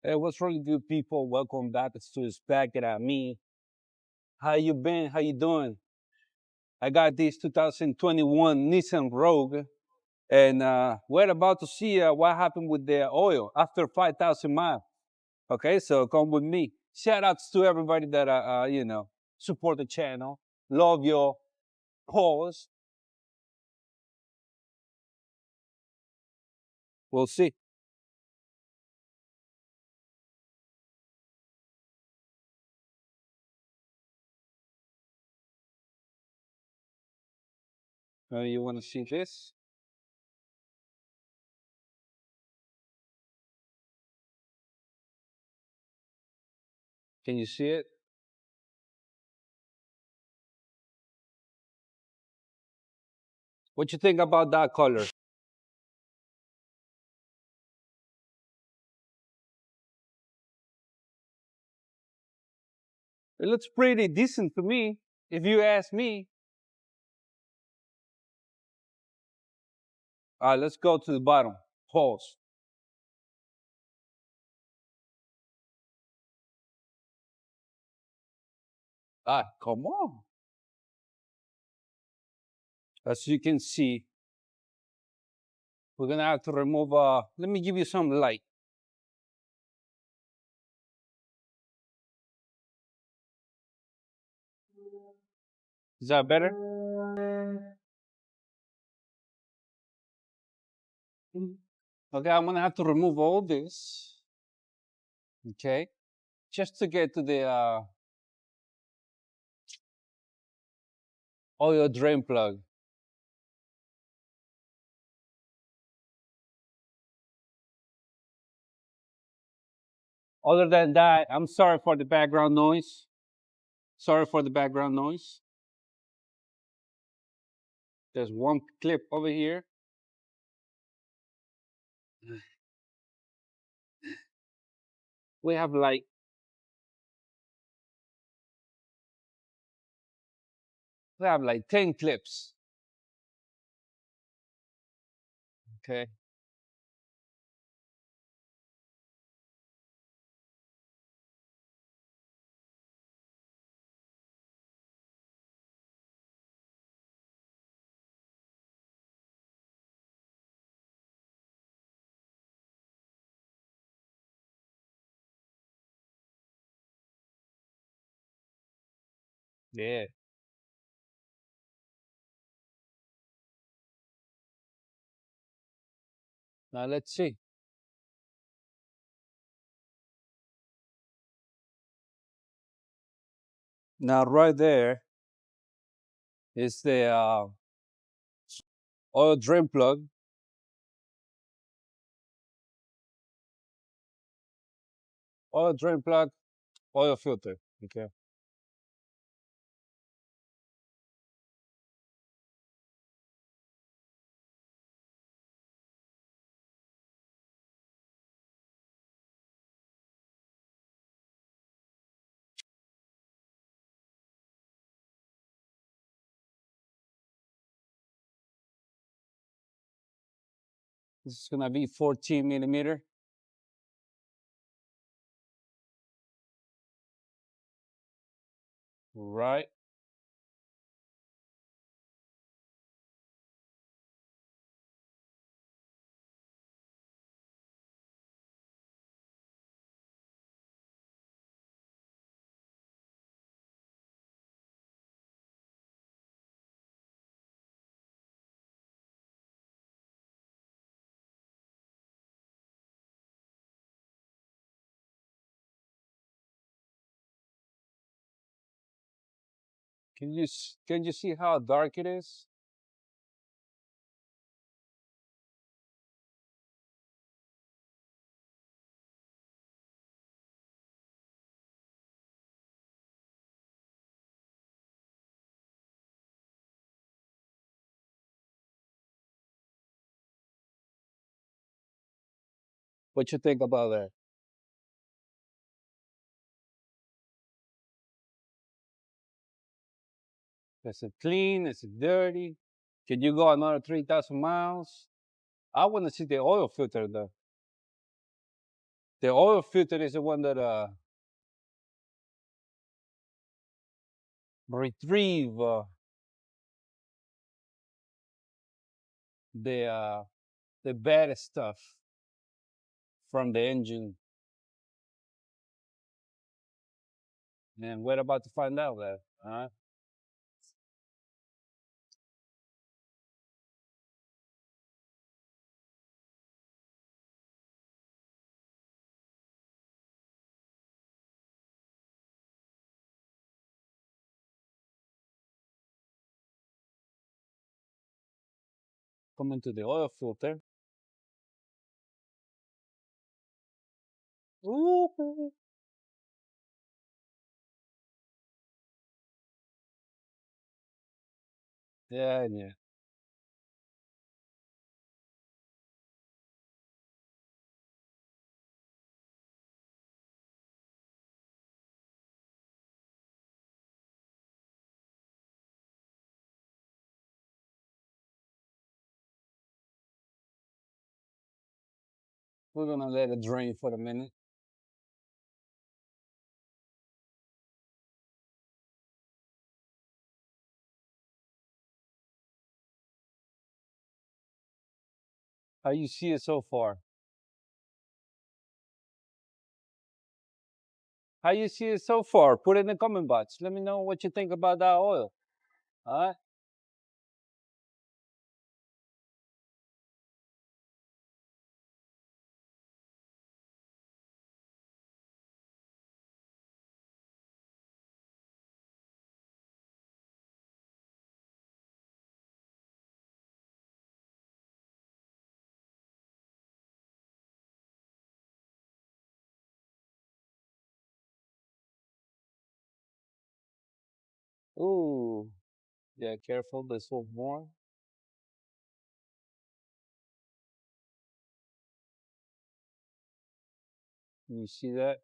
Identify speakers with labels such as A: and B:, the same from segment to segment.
A: Hey, what's really good, people? Welcome back to Back at Me. How you been? How you doing? I got this 2021 Nissan Rogue, and we're about to see what happened with the oil after 5,000 miles. Okay, so come with me. Shout outs to everybody that support the channel. Love your pause. We'll see. You want to see this? Can you see it? What you think about that color? It looks pretty decent to me, if you ask me. All right, let's go to the bottom. Pause. Ah, come on. As you can see, we're gonna have to remove, let me give you some light. Is that better? Mhm. Okay, I'm gonna have to remove all this, okay? Just to get to the oil drain plug. Other than that, I'm sorry for the background noise. Sorry for the background noise. There's one clip over here. We have like, we have like 10 clips, okay? Yeah. Now let's see. Now right there is the oil drain plug, oil drain plug, oil filter, okay? This is gonna be 14 millimeter. Right. Can you see how dark it is? What you think about that? Is it clean? Is it dirty? Can you go another 3,000 miles? I want to see the oil filter though. The oil filter is the one that retrieve the uh, the bad stuff from the engine. And we're about to find out that. Coming to the oil filter. Ooh. Yeah, yeah. We're gonna let it drain for a minute. How you see it so far? How you see it so far? Put it in the comment box. Let me know what you think about that oil. All right. Ooh. Yeah, careful. There's one more. You see that?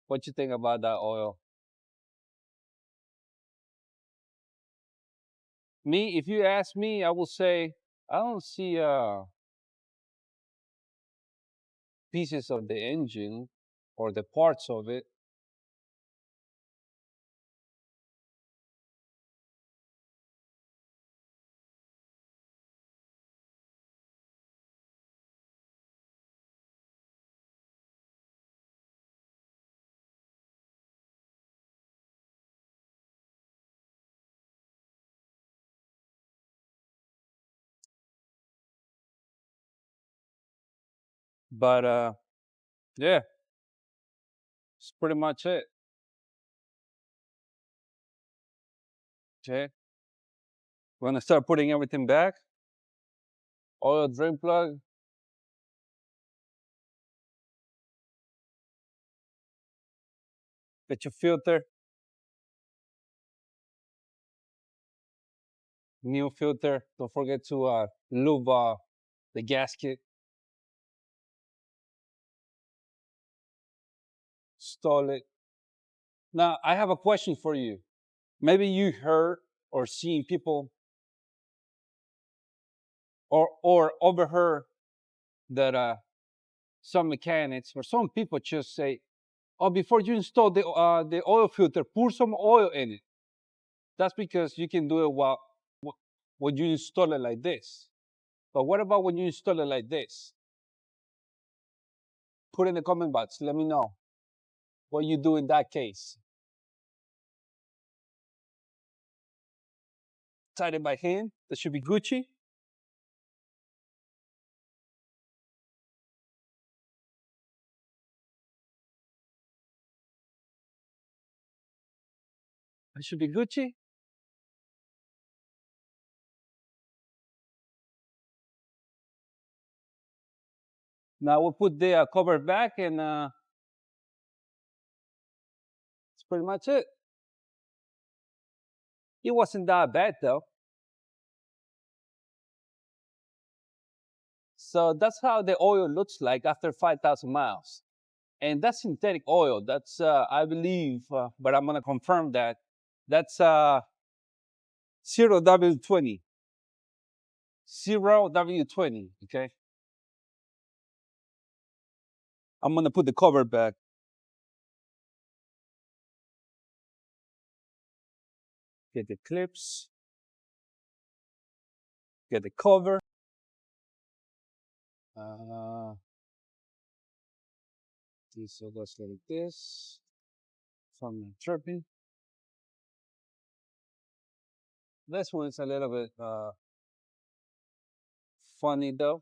A: What you think about that oil? Me, if you ask me, I will say I don't see pieces of the engine or the parts of it. But yeah, it's pretty much it. Okay. We're gonna start putting everything back. Oil drain plug. Get your filter. New filter. Don't forget to lube the gasket. Install it. Now, I have a question for you. Maybe you heard or seen people or overheard that some mechanics or some people just say, "Oh, before you install the oil filter, pour some oil in it." That's because you can do it when you install it like this. But what about when you install it like this? Put in the comment box. Let me know what you do in that case. Tied it by hand. That should be Gucci. That should be Gucci. Now we'll put the cover back, and that's pretty much it. It wasn't that bad though. So that's how the oil looks like after 5,000 miles. And that's synthetic oil. That's, I believe, but I'm going to confirm that. That's 0W20. 0W20, okay? I'm gonna put the cover back. Get the clips. Get the cover. This goes like this. From the chirping. This one's a little bit funny though.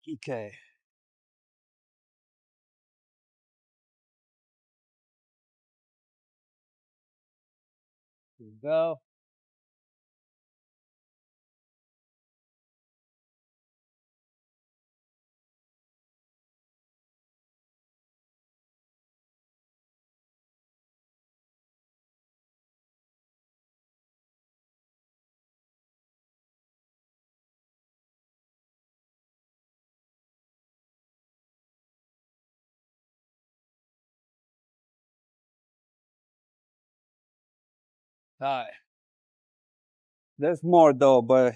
A: Okay. Here we go. All right. There's more though, but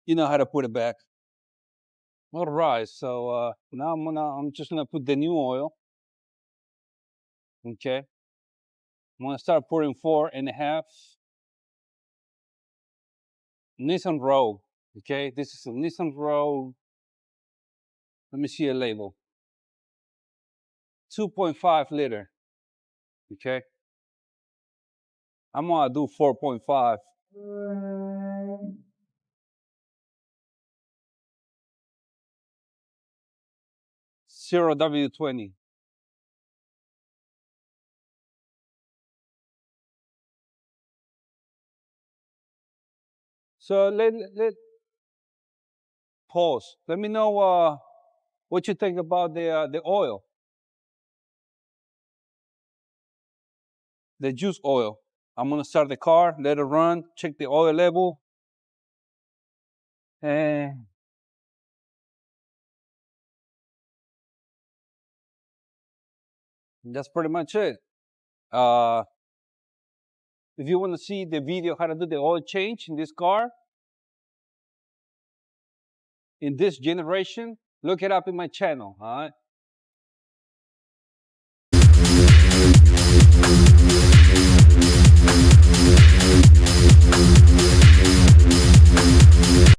A: you know how to put it back. All right. So now I'm just gonna put the new oil. Okay. I'm gonna start pouring 4.5. Nissan Rogue. Okay. This is a Nissan Rogue. Let me see a label. 2.5 liter. Okay. I'm gonna do 4.5. 0W20. So let pause. Let me know what you think about the oil, the juice oil. I'm gonna start the car, let it run, check the oil level, and that's pretty much it. Uh, if you want to see the video how to do the oil change in this car, in this generation, look it up in my channel. All right.